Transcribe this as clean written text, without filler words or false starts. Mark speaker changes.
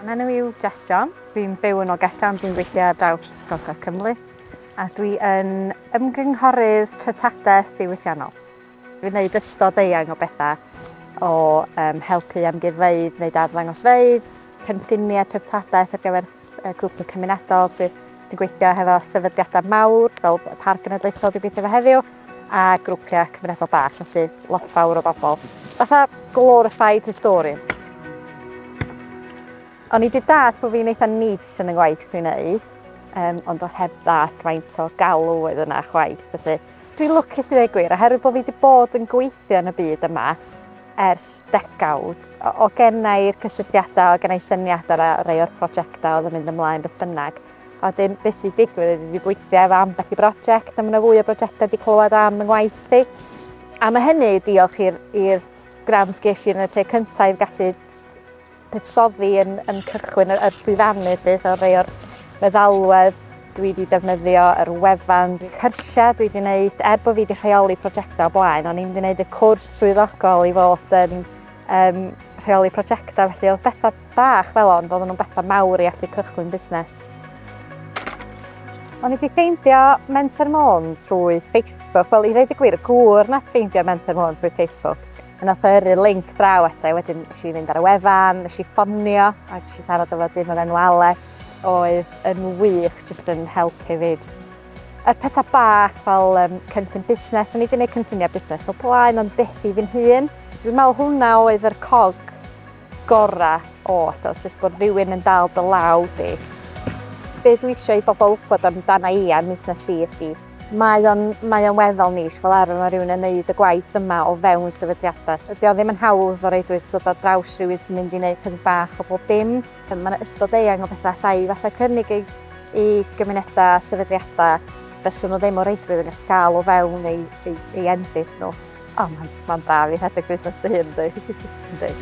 Speaker 1: Yn enw yw Jess John. Dwi'n byw yn Ogellan, dwi'n gweithio ar draws Gogledd Cymru. A dwi yn ymgynghorydd treftadaeth diwylliannol. Dwi'n gwneud ystod eang o bethau o helpu amgueddfeydd, wneud arddangosfeydd, cynlluniau treftadaeth ar gyfer grwpau cymunedol. Dwi'n gweithio hefo sefydliadau mawr fel Parc Genedlaethol dwi'n gweithio efo heddiw a grwpiau cymunedol bach, felly lot fawr o bobl. Fatha glorified historian. O'n i wedi dall bod fi'n eitha niche yn y gwaith dwi'n neud, ond o heb ddall faint o galw oedd yna chwaith. Felly, dwi'n lwcus i ddweud gwir, oherwydd bod fi wedi bod yn gweithio yn y byd yma ers degawd. O gennau'r cysylltiadau, o gennau syniadau a rhai o'r prosiectau oedd yn mynd ymlaen beth bynnag. A wedyn, beth sydd wedi digwydd ydy wedi gweithio efo ambell i brosiect, a mae yna fwy o brosiectau wedi clywed am y gwaith i. A mae hynny diolch i'r grant ges i yn y lle cyntaf i gallu buddsoddi yn cychwyn y llwyfannu o rhai o'r meddalwedd dwi wedi defnyddio, yr wefan, cyrsiau dwi wedi gwneud, bod fi wedi rheoli prosiectau o blaen, o'n i'n wedi gwneud y cwrs swyddogol i fod yn rheoli prosiectau, felly oedd bethau bach fel ond, oedden nhw'n bethau mawr i allu cychwyn busnes. O'n i wedi ffeindio Menter Môn trwy Facebook, wel i ddweud y gwir, y gŵr na ffeindio Menter Môn trwy Facebook. A nath yrru'r link draw eto, wedyn nes i fynd ar y wefan, nes i ffonio, a nes i siarad efo dyn o'r enw Alec, oedd yn wych jyst yn helpu fi. Y pethau bach fel cynllun busnes, o'n i wedi gwneud cynlluniau busnes o blaen, ond byth i fi'n hun. Dwi'n meddwl hwnna oedd yr cog gorau oedd jyst bod rhywun yn dal dy law di. Be dwi eisiau i bobl wybod amdana i a busnes i ydy, mae o'n weddol niche fel arfer mae rhywun yn gwneud y gwaith yma o fewn sefydliadau. Ydy o ddim yn hawdd o reidrwydd dod ar draws rhywun sy'n mynd i wneud chydig bach o bob dim. Mae yna ystod eang o bethau llai falle cynnig i gymunedau, sefydliadau, fyswn nhw ddim o reidrwydd yn gallu cael o fewn ei endid nhw. O, mae'n braf i rhedeg busnes dy hun, ynddi?